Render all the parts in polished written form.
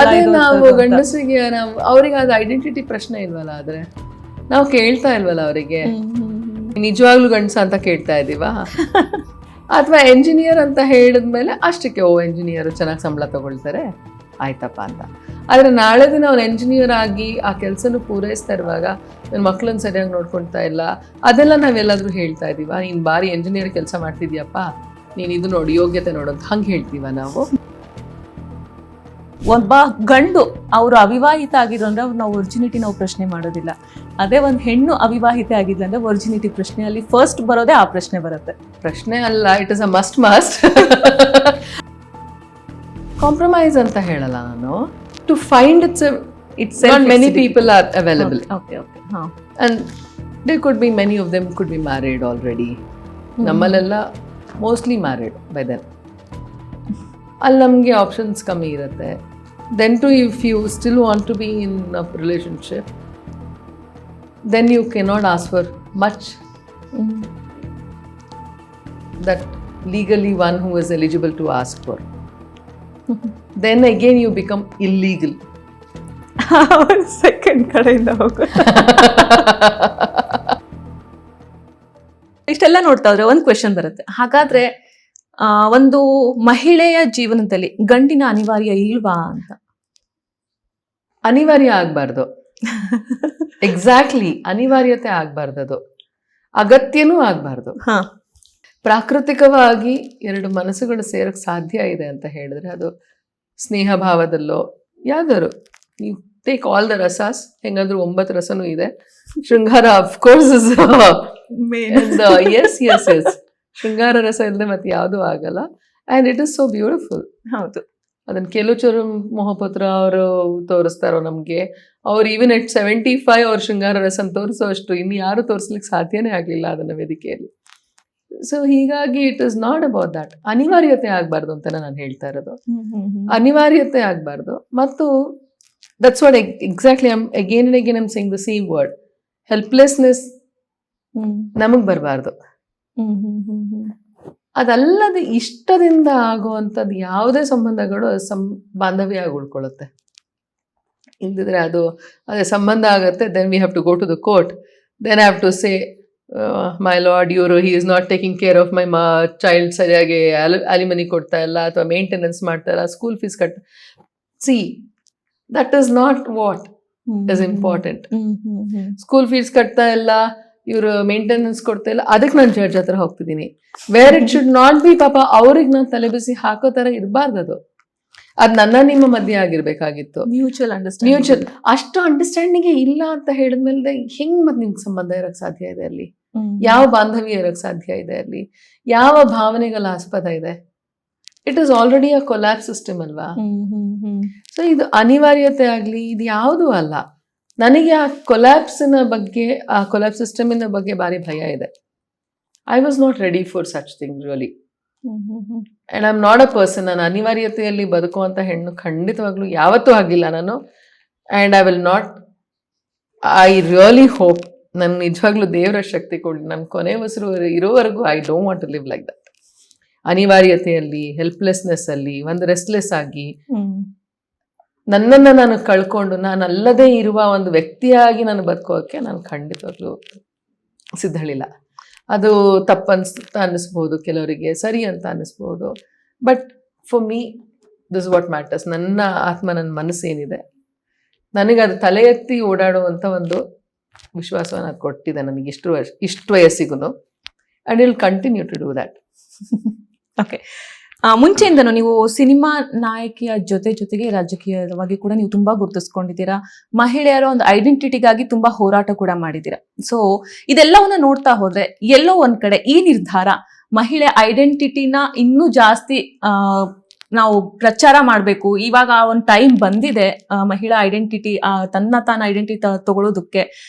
ಅದೇ ನಾವು ಗಂಡಸರಿಗೆ ಅವ್ರಿಗೆ ಅದು ಐಡೆಂಟಿಟಿ ಪ್ರಶ್ನೆ ಇಲ್ವಲ್ಲ. ಆದ್ರೆ ನಾವು ಕೇಳ್ತಾ ಇಲ್ವಲ್ಲ ಅವರಿಗೆ ನಿಜವಾಗ್ಲೂ ಗಂಡಸ ಅಂತ ಕೇಳ್ತಾ ಇದೀವಾ, ಅಥವಾ ಎಂಜಿನಿಯರ್ ಅಂತ ಹೇಳಿದ್ಮೇಲೆ ಅಷ್ಟಕ್ಕೆ ಎಂಜಿನಿಯರ್ ಚೆನ್ನಾಗಿ ಸಂಬಳ ತಗೊಳ್ತಾರೆ ಆಯ್ತಪ್ಪ ಅಂತ. ಆದ್ರೆ ನಾಳೆ ದಿನ ಅವ್ನು ಎಂಜಿನಿಯರ್ ಆಗಿ ಆ ಕೆಲಸನೂ ಪೂರೈಸ್ತಾ ಇರುವಾಗ ನನ್ನ ಮಕ್ಳನ್ನ ಸರಿಯಾಗಿ ನೋಡ್ಕೊಳ್ತಾ ಇಲ್ಲ, ಅದೆಲ್ಲ ನಾವೆಲ್ಲಾದ್ರೂ ಹೇಳ್ತಾ ಇದೀವ ನೀನ್ ಬಾರಿ ಎಂಜಿನಿಯರ್ ಕೆಲಸ ಮಾಡ್ತಿದ್ಯಪ್ಪ, ನೀನ್ ಇದು ನೋಡಿ ಯೋಗ್ಯತೆ ನೋಡೋದು ಹಂಗೆ ಹೇಳ್ತೀವ ನಾವು? ಒಬ್ಬ ಗಂಡು ಅವರು ಅವಿವಾಹಿತ ಆಗಿದ್ರು ಅಂದ್ರೆ ನಾವು ಒರ್ಜಿನಿಟಿ ನಾವು ಪ್ರಶ್ನೆ ಮಾಡೋದಿಲ್ಲ. ಅದೇ ಒಂದು ಹೆಣ್ಣು ಅವಿವಾಹಿತ ಆಗಿದ್ಲು ಅಂದ್ರೆ ಒರ್ಜಿನಿಟಿ ಪ್ರಶ್ನೆ ಅಲ್ಲಿ ಫಸ್ಟ್ ಬರೋದೇ ಆ ಪ್ರಶ್ನೆ ಬರುತ್ತೆ. ಪ್ರಶ್ನೆ ಅಲ್ಲ, it is a must compromise ಅಂತ ಹೇಳಲ್ಲ ನಾನು. To find it's not many people are available and they could be many of them could be married already. ನಮ್ಮಲ್ಲೆಲ್ಲ ಮೋಸ್ಟ್ಲಿ ಮ್ಯಾರಿಡ್ ಬೈ ದೆನ್. ಅಲ್ಲಿ ನಮಗೆ ಆಪ್ಷನ್ಸ್ ಕಮ್ಮಿ ಇರುತ್ತೆ. Then to if you still want to be in a relationship then you cannot ask for much that legally one who is eligible to ask for. Then again you become illegal. Second ಕಡೆಯಿಂದ ಹೋಗು. ಇಷ್ಟೆಲ್ಲ ನೋಡ್ತಾ ಇದ್ರೆ ಒಂದು question ಬರುತ್ತೆ, ಹಾಗಾದ್ರೆ ಒಂದು ಮಹಿಳೆಯ ಜೀವನದಲ್ಲಿ ಗಂಡಿನ ಅನಿವಾರ್ಯ ಇಲ್ವಾ ಅಂತ? ಅನಿವಾರ್ಯ ಆಗ್ಬಾರ್ದು. ಎಕ್ಸಾಕ್ಟ್ಲಿ, ಅನಿವಾರ್ಯತೆ ಆಗ್ಬಾರ್ದದು, ಅಗತ್ಯನೂ ಆಗ್ಬಾರ್ದು. ಪ್ರಾಕೃತಿಕವಾಗಿ ಎರಡು ಮನಸ್ಸುಗಳು ಸೇರಕ್ಕೆ ಸಾಧ್ಯ ಇದೆ ಅಂತ ಹೇಳಿದ್ರೆ ಅದು ಸ್ನೇಹ ಭಾವದಲ್ಲೋ ಯಾವ್ದಾದ್ರು. ನೀವು ಟೇಕ್ ಆಲ್ ದ ರಸಾಸ್, ಹೆಂಗಾದ್ರೂ 9 ರಸನೂ ಇದೆ. ಶೃಂಗಾರ ಅಫ್ಕೋರ್ಸ್ ಎಸ್ ಶೃಂಗಾರ ರಸ ಇಲ್ಲದೆ ಮತ್ತೆ ಯಾವುದೂ ಆಗಲ್ಲ. And it is so beautiful. ಹೌದು, ಅದನ್ನ ಕೆಲವು ಮೊಹಪತ್ರ ಅವರು ತೋರಿಸ್ತಾರೋ ನಮಗೆ. ಅವ್ರು ಈವನ್ ಎಟ್ 75 ಅವ್ರ ಶೃಂಗಾರ ರಸನ ತೋರಿಸೋ ಅಷ್ಟು ಇನ್ನು ಯಾರು ತೋರಿಸ್ಲಿಕ್ಕೆ ಸಾಧ್ಯನೇ ಆಗಲಿಲ್ಲ ಅದನ್ನ ವೇದಿಕೆಯಲ್ಲಿ. ಸೊ ಹೀಗಾಗಿ it is not about that. ಅನಿವಾರ್ಯತೆ ಆಗಬಾರ್ದು ಅಂತ ನಾನು ಹೇಳ್ತಾ ಇರೋದು. ಅನಿವಾರ್ಯತೆ ಆಗಬಾರ್ದು. ಮತ್ತು that's what exactly again and again I'm saying the same word. Helplessness ನಮಗ್ ಬರಬಾರ್ದು. ಅದಲ್ಲದೆ ಇಷ್ಟದಿಂದ ಆಗುವಂಥದ್ದು ಯಾವುದೇ ಸಂಬಂಧಗಳು ಬಾಂಧವ್ಯ ಆಗಿ ಉಳ್ಕೊಳ್ಳುತ್ತೆ. ಇಲ್ದಿದ್ರೆ ಅದು ಅದೇ ಸಂಬಂಧ ಆಗುತ್ತೆ. Then we have to go to the court. Then I have to say my lord he is not taking care of my child, ಸರಿಯಾಗಿ ಅಲಿಮನಿ ಕೊಡ್ತಾ ಇಲ್ಲ ಅಥವಾ ಮೇಂಟೆನೆನ್ಸ್ ಮಾಡ್ತಾ ಇಲ್ಲ, school fees see that is not what is important. School fees ಕಟ್ತಾ ಇಲ್ಲ, ಇವರು maintenance ಕೊಡ್ತಾ ಇಲ್ಲ, ಅದಕ್ಕೆ ನಾನು ಜಡ್ಜ್ ಹತ್ರ ಹೋಗ್ತಿದ್ದೀನಿ. Where it should not be. ಪಾಪ ಅವ್ರಿಗೆ ನಾನು ತಲೆ ಬಿಸಿ ಹಾಕೋ ತರ ಇರಬಾರ್ದು. ಅದು ನನ್ನ ನಿಮ್ಮ ಮಧ್ಯೆ ಆಗಿರ್ಬೇಕಾಗಿತ್ತು. ಮ್ಯೂಚುವಲ್ ಅಷ್ಟು ಅಂಡರ್ಸ್ಟ್ಯಾಂಡಿಂಗ್ ಇಲ್ಲ ಅಂತ ಹೇಳಿದ್ಮೇಲೆ ಹೆಂಗ್ ಮತ್ತೆ ನಿಮ್ಗೆ ಸಂಬಂಧ ಇರಕ್ ಸಾಧ್ಯ ಇದೆ ಅಲ್ಲಿ? ಯಾವ ಬಾಂಧವ್ಯ ಇರಕ್ ಸಾಧ್ಯ ಇದೆ ಅಲ್ಲಿ? ಯಾವ ಭಾವನೆಗಳ ಆಸ್ಪದ ಇದೆ? It is already a collapse system ಅಲ್ವಾ? ಸೊ ಇದು ಅನಿವಾರ್ಯತೆ ಆಗ್ಲಿ ಇದು ಯಾವುದೂ ಅಲ್ಲ. ನನಗೆ ಆ ಕೊಲ್ಯಾಪ್ಸಿನ ಬಗ್ಗೆ, ಆ ಕೊಲ್ಯಾಪ್ಸ್ ಸಿಸ್ಟಮಿನ ಬಗ್ಗೆ ಭಾರಿ ಭಯ ಇದೆ. I was not ready for such thing really. And I am not a person. ನಾನು ಅನಿವಾರ್ಯತೆಯಲ್ಲಿ ಬದುಕುವಂತ ಹೆಣ್ಣು ಖಂಡಿತವಾಗ್ಲೂ ಯಾವತ್ತೂ ಆಗಿಲ್ಲ ನಾನು. And I will not. I really hope ನನ್ ನಿಜವಾಗ್ಲೂ ದೇವರ ಶಕ್ತಿ ಕೊಡಿ, ನನ್ನ ಕೊನೆ ಉಸಿರು ಇರೋವರೆಗೂ I don't want to live like that. ಅನಿವಾರ್ಯತೆಯಲ್ಲಿ, ಹೆಲ್ಪ್ಲೆಸ್ನೆಸ್ ಅಲ್ಲಿ, ಒಂದು ರೆಸ್ಟ್ಲೆಸ್ ಆಗಿ ನನ್ನನ್ನು ನಾನು ಕಳ್ಕೊಂಡು ನಾನಲ್ಲದೆ ಇರುವ ಒಂದು ವ್ಯಕ್ತಿಯಾಗಿ ನಾನು ಬದುಕೋಕೆ ನಾನು ಖಂಡಿತವಾಗ್ಲೂ ಸಿದ್ಧಳಿಲ್ಲ. ಅದು ತಪ್ಪನ್ಸ್ತಾ ಅನ್ನಿಸ್ಬೋದು, ಕೆಲವರಿಗೆ ಸರಿ ಅಂತ ಅನ್ನಿಸ್ಬೋದು. But for me this what matters. ನನ್ನ ಆತ್ಮ, ನನ್ನ ಮನಸ್ಸು ಏನಿದೆ, ನನಗೆ ಅದು ತಲೆ ಎತ್ತಿ ಓಡಾಡುವಂಥ ಒಂದು ವಿಶ್ವಾಸವನ್ನು ಅದು ಕೊಟ್ಟಿದೆ ನನಗೆ ಇಷ್ಟು ವಯಸ್ಸಿಗೂ. And will continue to do that. Okay, ಮುಂಚೆಯಿಂದನೂ ನೀವು ಸಿನಿಮಾ ನಾಯಕಿಯ ಜೊತೆಗೆ ರಾಜಕೀಯವಾಗಿ ಕೂಡ ನೀವು ತುಂಬಾ ಗುರುತಿಸ್ಕೊಂಡಿದ್ದೀರಾ. ಮಹಿಳೆಯರ ಒಂದು ಐಡೆಂಟಿಟಿಗಾಗಿ ತುಂಬಾ ಹೋರಾಟ ಕೂಡ ಮಾಡಿದ್ದೀರಾ. ಸೊ ಇದೆಲ್ಲವನ್ನ ನೋಡ್ತಾ ಹೋದ್ರೆ ಎಲ್ಲೋ ಒಂದ್ ಕಡೆ ಈ ನಿರ್ಧಾರ ಮಹಿಳೆ ಐಡೆಂಟಿಟಿನ ಇನ್ನೂ ಜಾಸ್ತಿ ನಾವು ಪ್ರಚಾರ ಮಾಡಬೇಕು, ಇವಾಗ ಒಂದು ಟೈಮ್ ಬಂದಿದೆ ಮಹಿಳಾ ಐಡೆಂಟಿಟಿ ತಾನ ಐಡೆಂಟಿಟಿ ತಗೊಳ್ಳೋದಕ್ಕೆ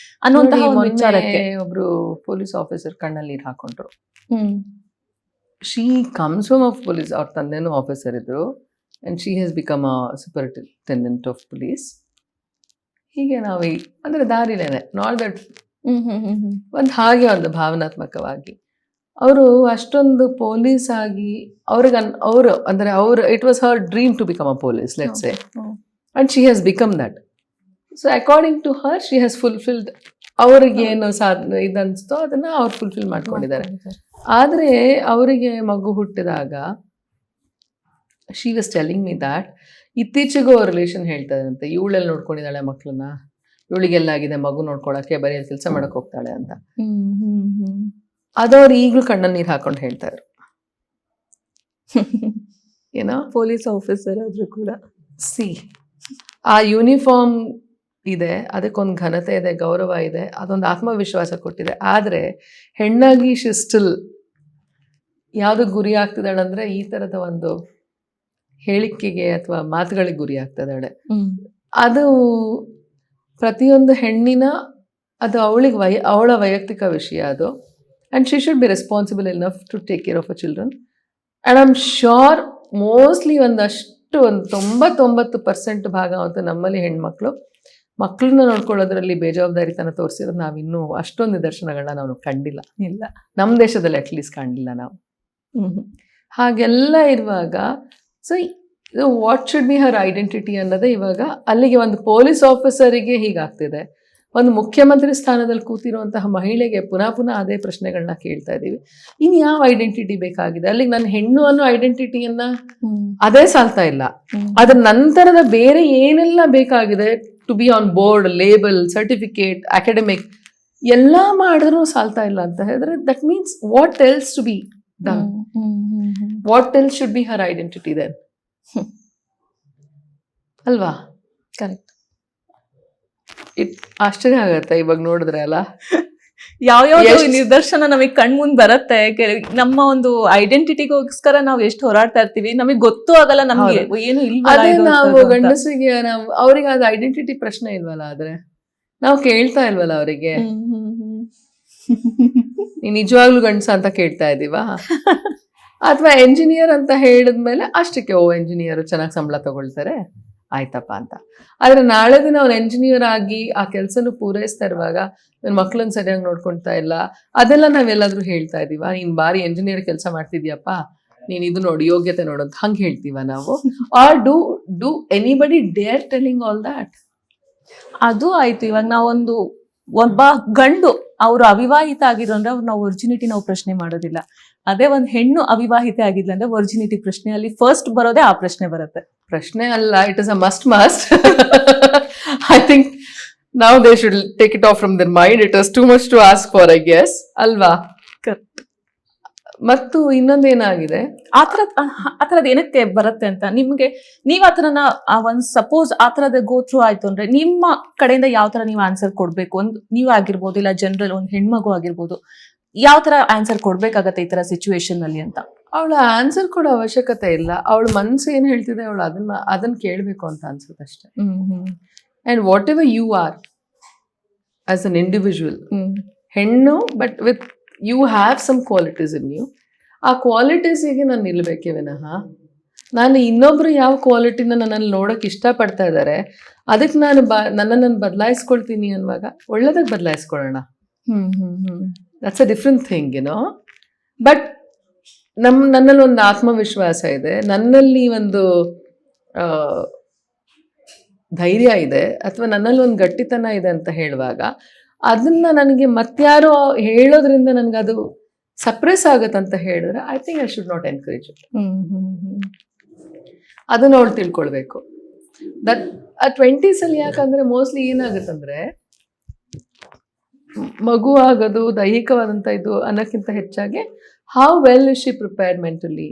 ಅನ್ನುವಂತಹ ಒಂದು ವಿಚಾರಕ್ಕೆ ಒಬ್ರು ಪೊಲೀಸ್ ಆಫೀಸರ್ ಕಣ್ಣಲ್ಲಿ ನೀರು ಹಾಕೊಂಡ್ರು. She comes from a police. ಅವ್ರ ತಂದೆನೂ ಆಫೀಸರ್ ಇದ್ರು. And she has become a superintendent of police. ಹೀಗೆ ನಾವು ಅಂದರೆ ದಾರಿಲೇನೆ ನಾಟ್ ದಟ್ ಒಂದು ಹಾಗೆ ಒಂದು ಭಾವನಾತ್ಮಕವಾಗಿ ಅವರು ಅಷ್ಟೊಂದು ಪೊಲೀಸ್ ಆಗಿ ಅವರು ಅಂದರೆ it was her dream to become a police let's say. and she has become that. So according to her, she has fulfilled ಅವ್ರಿಗೆ ಏನು ಇದನ್ಸ್ತೋ ಅದನ್ನ ಅವ್ರು ಫುಲ್ಫಿಲ್ ಮಾಡ್ಕೊಂಡಿದ್ದಾರೆ. ಆದರೆ ಅವರಿಗೆ ಮಗು ಹುಟ್ಟಿದಾಗ she was telling me that ಇತ್ತೀಚೆಗೂ ಅವ್ರ ರಿಲೇಷನ್ ಹೇಳ್ತಾರಂತೆ, ಇವಳೆಲ್ಲ ನೋಡ್ಕೊಂಡಿದ್ದಾಳೆ ಮಕ್ಕಳನ್ನ, ಇವಳಿಗೆಲ್ಲಾಗಿದೆ ಮಗು ನೋಡ್ಕೊಳಕ್ಕೆ, ಬರೀ ಕೆಲಸ ಮಾಡಕ್ ಹೋಗ್ತಾಳೆ ಅಂತ. ಅದವ್ರು ಈಗಲೂ ಕಣ್ಣಲ್ಲಿ ನೀರು ಹಾಕೊಂಡು ಹೇಳ್ತಾರೆ. ಏನೋ ಪೊಲೀಸ್ ಆಫೀಸರ್ ಆದ್ರೂ ಕೂಡ ಆ ಯೂನಿಫಾರ್ಮ್ ಇದೆ, ಅದಕ್ಕೊಂದು ಘನತೆ ಇದೆ, ಗೌರವ ಇದೆ, ಅದೊಂದು ಆತ್ಮವಿಶ್ವಾಸ ಕೊಟ್ಟಿದೆ. ಆದರೆ ಹೆಣ್ಣಾಗಿ ಸ್ಟಿಲ್ ಯಾವುದಕ್ಕೆ ಗುರಿ ಆಗ್ತಿದ್ದಾಳಂದ್ರೆ ಈ ಥರದ ಒಂದು ಹೇಳಿಕೆಗೆ ಅಥವಾ ಮಾತುಗಳಿಗೆ ಗುರಿ ಆಗ್ತಿದ್ದಾಳೆ. ಅದು ಪ್ರತಿಯೊಂದು ಹೆಣ್ಣಿನ ಅದು ಅವಳ ವೈಯಕ್ತಿಕ ವಿಷಯ ಅದು. And she should be responsible enough to take care of a children. And I am sure mostly ಒಂದು 99% ಭಾಗ ಅಂತೂ ನಮ್ಮಲ್ಲಿ ಹೆಣ್ಮಕ್ಳು ಮಕ್ಕಳನ್ನ ನೋಡ್ಕೊಳ್ಳೋದ್ರಲ್ಲಿ ಬೇಜವಾಬ್ದಾರಿತನ ತೋರಿಸಿರೋದು ನಾವಿನ್ನೂ ಅಷ್ಟೊಂದು ನಿದರ್ಶನಗಳನ್ನ ನಾವು ಕಂಡಿಲ್ಲ. ಇಲ್ಲ, ನಮ್ಮ ದೇಶದಲ್ಲಿ ಅಟ್ಲೀಸ್ಟ್ ಕಂಡಿಲ್ಲ ನಾವು. ಹಾಗೆಲ್ಲ ಇರುವಾಗ so what should be her identity ಅನ್ನೋದೇ ಇವಾಗ ಅಲ್ಲಿಗೆ ಒಂದು ಪೊಲೀಸ್ ಆಫೀಸರಿಗೆ ಹೀಗಾಗ್ತಿದೆ. ಒಂದು ಮುಖ್ಯಮಂತ್ರಿ ಸ್ಥಾನದಲ್ಲಿ ಕೂತಿರುವಂತಹ ಮಹಿಳೆಗೆ ಪುನಃ ಅದೇ ಪ್ರಶ್ನೆಗಳನ್ನ ಕೇಳ್ತಾ ಇದ್ದೀವಿ. ಇನ್ನು ಯಾವ ಐಡೆಂಟಿಟಿ ಬೇಕಾಗಿದೆ? ಅಲ್ಲಿಗೆ ನನ್ನ ಹೆಣ್ಣು ಅನ್ನೋ ಐಡೆಂಟಿಟಿಯನ್ನ ಅದೇ ಸಾಲ್ತಾ ಇಲ್ಲ. ಅದ್ರ ನಂತರದ ಬೇರೆ ಏನೆಲ್ಲ ಬೇಕಾಗಿದೆ to be on board, label, certificate, academic ಎಲ್ಲ ಮಾಡಿದ್ರು ಸಾಲ್ತಾ ಇಲ್ಲ ಅಂತ ಹೇಳಿದ್ರೆ that means what else to be done? What else should be her identity then? ಅಲ್ವಾ? ಕರೆಕ್ಟ್. ಆಶ್ಚರ್ಯ ಆಗತ್ತೆ ಇವಾಗ ನೋಡಿದ್ರೆ ಅಲ್ಲ, ಯಾವ ನಿದರ್ಶನ ನಮಗೆ ಕಣ್ಮುಂದ್ ಬರುತ್ತೆ. ನಮ್ಮ ಒಂದು ಐಡೆಂಟಿಟಿಗೋಸ್ಕರ ನಾವು ಎಷ್ಟು ಹೋರಾಡ್ತಾ ಇರ್ತೀವಿ, ನಮಗೆ ಗೊತ್ತೂ ಆಗಲ್ಲ ನಮ್ಗೆ ಏನು ಇಲ್ಲ. ನಾವು ಗಂಡಸರಿಗೆ ಅವ್ರಿಗೆ ಅದು ಐಡೆಂಟಿಟಿ ಪ್ರಶ್ನೆ ಇಲ್ವಲ್ಲ, ಆದ್ರೆ ನಾವು ಕೇಳ್ತಾ ಇಲ್ವಲ್ಲ ಅವರಿಗೆ, ನೀನ್ ನಿಜವಾಗ್ಲೂ ಗಂಡಸ ಅಂತ ಕೇಳ್ತಾ ಇದೀವಾ? ಅಥವಾ ಎಂಜಿನಿಯರ್ ಅಂತ ಹೇಳಿದ್ಮೇಲೆ ಅಷ್ಟಕ್ಕೆ ಎಂಜಿನಿಯರ್ ಚೆನ್ನಾಗಿ ಸಂಬಳ ತಗೊಳ್ತಾರೆ ಆಯ್ತಪ್ಪ ಅಂತ. ಆದ್ರೆ ನಾಳೆ ದಿನ ಅವ್ನು ಎಂಜಿನಿಯರ್ ಆಗಿ ಆ ಕೆಲಸನೂ ಪೂರೈಸ್ತಾ ಇರುವಾಗ ನನ್ನ ಮಕ್ಳನ್ನ ಸರಿಯಾಗಿ ನೋಡ್ಕೊಳ್ತಾ ಇಲ್ಲ, ಅದೆಲ್ಲ ನಾವೆಲ್ಲಾದ್ರೂ ಹೇಳ್ತಾ ಇದೀವ? ನೀನ್ ಬಾರಿ ಎಂಜಿನಿಯರ್ ಕೆಲಸ ಮಾಡ್ತಿದ್ಯಪ್ಪ, ನೀನ್ ಇದು ನೋಡಿ, ಯೋಗ್ಯತೆ ನೋಡೋದು ಹಂಗೆ ಹೇಳ್ತೀವ ನಾವು? Are do anybody dare telling all that? ಅದು ಆಯ್ತು. ಇವಾಗ ನಾವೊಂದು ಒಬ್ಬ ಗಂಡು ಅವರು ಅವಿವಾಹಿತ ಆಗಿದ್ರು ಅಂದ್ರೆ ಅವ್ರು ನಾವು ವರ್ಜಿನಿಟಿ ನಾವು ಪ್ರಶ್ನೆ ಮಾಡೋದಿಲ್ಲ. ಅದೇ ಒಂದು ಹೆಣ್ಣು ಅವಿವಾಹಿತ ಆಗಿದ್ಲ ಅಂದ್ರೆ ವರ್ಜಿನಿಟಿ ಪ್ರಶ್ನೆ ಅಲ್ಲಿ ಫಸ್ಟ್ ಬರೋದೇ ಆ ಪ್ರಶ್ನೆ ಬರುತ್ತೆ. ಪ್ರಶ್ನೆ ಅಲ್ಲ, it is a must. I think now they should take it off from their mind. It is too much to ask for, I guess, ಅಲ್ವಾ? ಕರೆಕ್ಟ್. ಮತ್ತು ಇನ್ನೊಂದೇನಾಗಿದೆ, ಆ ಥರದ್ ಏನಕ್ಕೆ ಬರುತ್ತೆ ಅಂತ ನಿಮ್ಗೆ, ನೀವ್ ಆ ಥರನ ಒಂದ್ ಸಪೋಸ್ ಆ ಥರದ ಗೋ ಥ್ರೂ ಆಯ್ತು ಅಂದ್ರೆ ನಿಮ್ಮ ಕಡೆಯಿಂದ ಯಾವ ತರ ನೀವು ಆನ್ಸರ್ ಕೊಡ್ಬೇಕು? ಒಂದು ನೀವ್ ಆಗಿರ್ಬೋದು, ಇಲ್ಲ ಜನರಲ್ ಒಂದು ಹೆಣ್ಮಗು ಆಗಿರ್ಬೋದು, ಯಾವ ತರ ಆನ್ಸರ್ ಕೊಡ್ಬೇಕಾಗತ್ತೆ ಈ ತರ ಸಿಚುವೇಶನ್ ಅಲ್ಲಿ ಅಂತ? ಅವಳ ಆನ್ಸರ್ ಕೊಡೋ ಅವಶ್ಯಕತೆ ಇಲ್ಲ. ಅವಳ ಮನ್ಸು ಏನ್ ಹೇಳ್ತಿದೆ ಅವಳು ಅದನ್ನ ಕೇಳ್ಬೇಕು ಅಂತ ಅನ್ಸುತ್ತೆ ಅಷ್ಟೇ. And whatever you are as an individual ಹೆಣ್ಣು, but with you have some qualities in you. ಆ ಕ್ವಾಲಿಟೀಸಿಗೆ ನಾನು ನಿಲ್ಬೇಕೇ ವಿನಃ ನಾನು ಇನ್ನೊಬ್ರು ಯಾವ ಕ್ವಾಲಿಟಿನ ನನ್ನಲ್ಲಿ ನೋಡಕ್ ಇಷ್ಟಪಡ್ತಾ ಇದ್ದಾರೆ ಅದಕ್ಕೆ ನನ್ನನ್ನು ಬದಲಾಯಿಸ್ಕೊಳ್ತೀನಿ ಅನ್ನುವಾಗ ಒಳ್ಳೇದಕ್ಕೆ ಬದಲಾಯಿಸ್ಕೊಳ್ಳೋಣ. That's a different thing, you know. But ನನ್ನಲ್ಲಿ ಒಂದು ಆತ್ಮವಿಶ್ವಾಸ ಇದೆ, ನನ್ನಲ್ಲಿ ಒಂದು ಧೈರ್ಯ ಇದೆ, ಅಥವಾ ನನ್ನಲ್ಲಿ ಒಂದು ಗಟ್ಟಿತನ ಇದೆ ಅಂತ ಹೇಳುವಾಗ ಅದನ್ನ ನನಗೆ ಮತ್ಯಾರೋ ಹೇಳೋದ್ರಿಂದ ನನಗದು ಸಪ್ರೆಸ್ ಆಗತ್ತಂತ ಹೇಳಿದ್ರೆ I think I should not encourage it. ಅದನ್ನ ಅವಳು ತಿಳ್ಕೊಳ್ಬೇಕು. ದಟ್ ಆ 20s ಅಲ್ಲಿ ಯಾಕಂದ್ರೆ ಮೋಸ್ಟ್ಲಿ ಏನಾಗುತ್ತಂದ್ರೆ ಮಗು ಆಗೋದು ದೈಹಿಕವಾದಂತ ಇದು ಅನ್ನೋಕ್ಕಿಂತ ಹೆಚ್ಚಾಗಿ how well is she prepared mentally,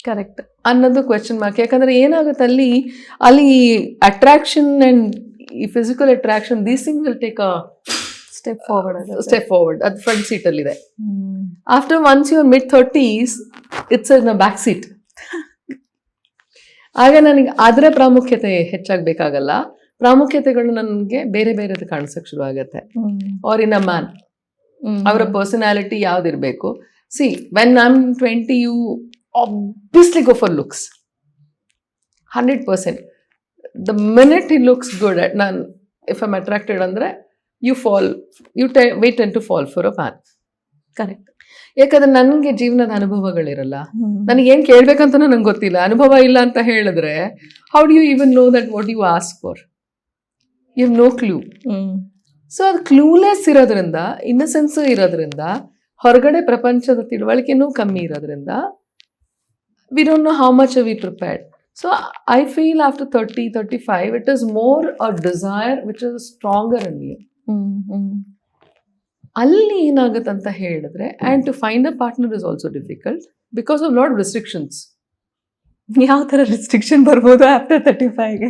correct ಅನ್ನೋದು ಕ್ವೆಶ್ಚನ್ ಮಾರ್ಕ್. ಯಾಕಂದ್ರೆ ಏನಾಗುತ್ತೆ ಅಲ್ಲಿ ಅಟ್ರಾಕ್ಷನ್ ಅಂಡ್ ಈ physical attraction, these things will take a step forward. ಅದು ಫ್ರಂಟ್ ಸೀಟ್ ಅಲ್ಲಿ ಇದೆ. After once your mid-30s it's in a back seat. ಆಗ ನನಗೆ ಅದರ ಪ್ರಾಮುಖ್ಯತೆ ಹೆಚ್ಚಾಗಬೇಕಾಗಲ್ಲ, ಪ್ರಾಮುಖ್ಯತೆಗಳು ನನಗೆ ಬೇರೆ ಬೇರೆದು ಕಾಣಿಸಕ್ ಶುರು ಆಗತ್ತೆ. ಆರ್ ಇನ್ ಅ ಮ್ಯಾನ್ ಅವರ ಪರ್ಸನಾಲಿಟಿ ಯಾವ್ದಿರ್ಬೇಕು. See when I am 20 you obviously go for looks 100%. The minute he looks good at if I'm attracted andre you tend to fall for a man. Correct. ಯಾಕಂದ್ರೆ ನನಗೆ ಜೀವನದ ಅನುಭವಗಳಿರಲ್ಲ, ನನಗೆ ಏನ್ ಕೇಳ್ಬೇಕಂತನೂ ನಂಗೆ ಗೊತ್ತಿಲ್ಲ. ಅನುಭವ ಇಲ್ಲ ಅಂತ ಹೇಳಿದ್ರೆ how do you even know that what you ask for? You have no clue. So ಅದು ಕ್ಲೂಲೆಸ್ ಇರೋದ್ರಿಂದ, ಇನ್ನಸೆನ್ಸ್ ಇರೋದ್ರಿಂದ, ಹೊರಗಡೆ ಪ್ರಪಂಚದ ತಿಳುವಳಿಕೆನೂ ಕಮ್ಮಿ ಇರೋದ್ರಿಂದ we don't know how much we prepared. So I feel after 30-35 it is more a desire which is stronger in you. ಅಲ್ಲಿ ಏನಾಗುತ್ತೆ ಅಂತ ಹೇಳಿದ್ರೆ, and to find a partner is also difficult because of lot restrictions. ಯಾವ ತರ restriction ಬರ್ಬೋದು after 35ಗೆ?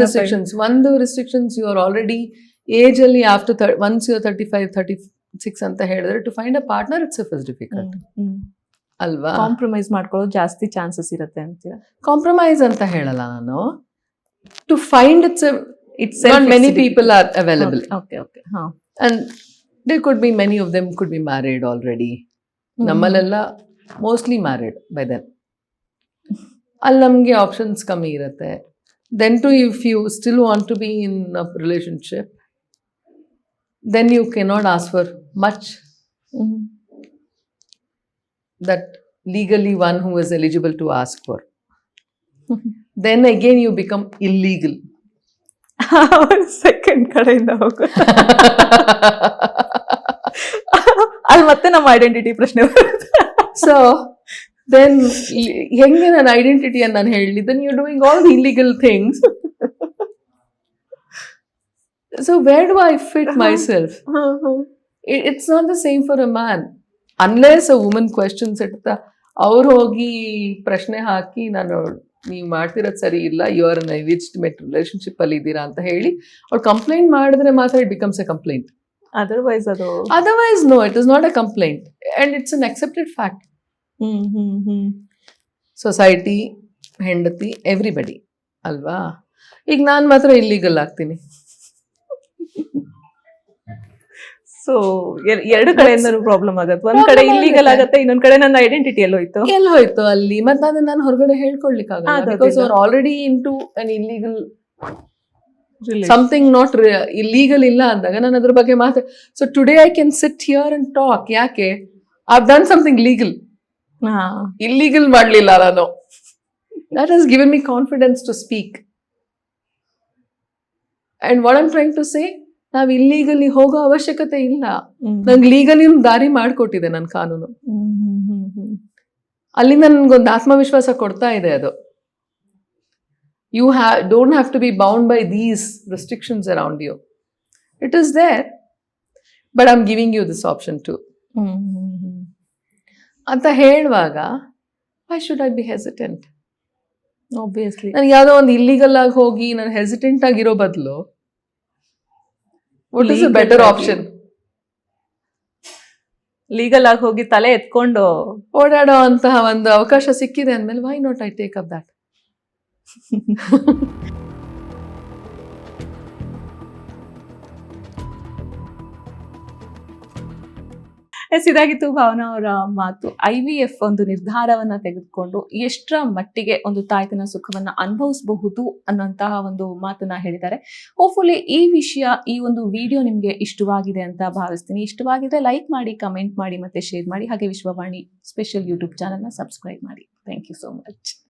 Restrictions, ಒಂದು restrictions you are already age ಅಲ್ಲಿ ಆಫ್ಟರ್ ಒನ್ಸ್ ಯು 35-36 ಅಂತ ಹೇಳಿದ್ರೆ to find a partner it's is difficult ಅಲ್ವಾ? ಕಾಂಪ್ರಮೈಸ್ ಮಾಡ್ಕೊಳ್ಳೋದು ಜಾಸ್ತಿ ಚಾನ್ಸಸ್ ಇರುತ್ತೆ ಅಂತೀರಾ? ಕಾಂಪ್ರಮೈಸ್ ಅಂತ ಹೇಳಲ್ಲ ನಾನು, to find it's not many people are available. Okay okay. ಹಾ. And there could be many of them could be married already. ನಮ್ಮಲ್ಲೆಲ್ಲ ಮೋಸ್ಟ್ಲಿ ಮ್ಯಾರಿಡ್ ಬೈ ದೆನ್. ಅಲ್ಲಿ ನಮಗೆ ಆಪ್ಷನ್ಸ್ ಕಮ್ಮಿ ಇರುತ್ತೆ. Then to if you still want to be in a relationship, then you cannot ask for much that legally one who is eligible to ask for. Then again you become illegal. Second ಕಡೆಯಿಂದ ಹೋಗು. ಅಲ್ಲಿ ಮತ್ತೆ ನಮ್ಮ identity ಪ್ರಶ್ನೆ ಬರುತ್ತೆ. So then ಹೆಂಗೆ ನನ್ನ ಐಡೆಂಟಿಟಿಯನ್ನು ನಾನು ಹೇಳಿ, then you doing all the illegal things. So where do I fit myself? It's not the same for a man. Unless a woman questions ಇಡ್ತಾ ಅವ್ರು ಹೋಗಿ ಪ್ರಶ್ನೆ ಹಾಕಿ ನೀವು ಮಾಡ್ತಿರೋದು ಸರಿ ಇಲ್ಲ, you are an illegitimate relationship ಅಲ್ಲಿ ಇದ್ದೀರಾ ಅಂತ ಹೇಳಿ ಅವ್ರು ಕಂಪ್ಲೇಂಟ್ ಮಾಡಿದ್ರೆ ಮಾತ್ರ it becomes a complaint. Otherwise no, it is not a complaint and it's an accepted fact. Society, ಹೆಂಡತಿ, ಎವ್ರಿಬಡಿ ಅಲ್ವಾ? ಈಗ ನಾನು ಮಾತ್ರ ಇಲ್ಲಿಗಲ್ ಆಗ್ತೀನಿ. ಸೊ ಎರಡು ಕಡೆಯಿಂದ ಪ್ರಾಬ್ಲಮ್ ಆಗತ್ತೆ. ಒಂದ್ ಕಡೆ ಇಲ್ಲಿಗಲ್ ಆಗತ್ತೆ, ಇನ್ನೊಂದ್ ಕಡೆ ನನ್ನ ಐಡೆಂಟಿಟಿ ಎಲ್ಲಿ ಹೋಯ್ತು ಅಲ್ಲಿ. ಮತ್ತೆ ಅದನ್ನ ನಾನು ಹೊರಗಡೆ ಹೇಳ್ಕೊಳ್ಲಿಕ್ಕಾಗಲ್ಲ, because are already in to an illegal something. Not illegal ಇಲ್ಲ ಅಂದಾಗ ನಾನು ಅದ್ರ ಬಗ್ಗೆ so today I can sit here and talk. ಯಾಕೆ? I done something legal. Illegal ಮಾಡ್ಲಿಲ್ಲ ನಾನು. That has given me confidence to speak. And what I'm trying to say, ನಾವ್ illegally ಹೋಗೋ ಅವಶ್ಯಕತೆ ಇಲ್ಲ. ನಂಗೆ ಲೀಗಲಿ ದಾರಿ ಮಾಡಿಕೊಟ್ಟಿದೆ ನನ್ನ ಕಾನೂನು. ಅಲ್ಲಿಂದ ನನ್ಗೊಂದು ಆತ್ಮವಿಶ್ವಾಸ ಕೊಡ್ತಾ ಇದೆ ಅದು. You don't have to be bound by these restrictions around you. It is there, but I'm giving you this option too. ಅಂತ ಹೇಳುವಾಗ why should I be hesitant? Obviously. ನಾನು ಯಾವುದೋ ಒಂದು ಇಲ್ಲಿಗಲ್ ಆಗಿ ಹೋಗಿ ನಾನು ಹೆಸಿಟೆಂಟ್ ಆಗಿರೋ ಬದಲು what is a better option? Legal ಆಗಿ ಹೋಗಿ ತಲೆ ಎತ್ಕೊಂಡು ಓಡಾಡೋ ಅಂತಹ ಒಂದು ಅವಕಾಶ ಸಿಕ್ಕಿದೆ ಅಂದ್ಮೇಲೆ why not I take up that? ಇದಾಗಿತ್ತು ಭಾವನಾ ಅವರ ಮಾತು. IVF ಒಂದು ನಿರ್ಧಾರವನ್ನ ತೆಗೆದುಕೊಂಡು ಎಷ್ಟರ ಮಟ್ಟಿಗೆ ಒಂದು ತಾಯ್ತನ ಸುಖವನ್ನ ಅನುಭವಿಸಬಹುದು ಅನ್ನುವಂತಹ ಒಂದು ಮಾತನ್ನ ಹೇಳಿದ್ದಾರೆ. ಹೋಪ್ಫುಲಿ ಈ ವಿಷಯ, ಈ ಒಂದು ವಿಡಿಯೋ ನಿಮ್ಗೆ ಇಷ್ಟವಾಗಿದೆ ಅಂತ ಭಾವಿಸ್ತೀನಿ. ಇಷ್ಟವಾಗಿದ್ರೆ ಲೈಕ್ ಮಾಡಿ, ಕಮೆಂಟ್ ಮಾಡಿ, ಮತ್ತೆ ಶೇರ್ ಮಾಡಿ. ಹಾಗೆ ವಿಶ್ವವಾಣಿ ಸ್ಪೆಷಲ್ ಯೂಟ್ಯೂಬ್ ಚಾನೆಲ್ನ ಸಬ್ಸ್ಕ್ರೈಬ್ ಮಾಡಿ. Thank you so much.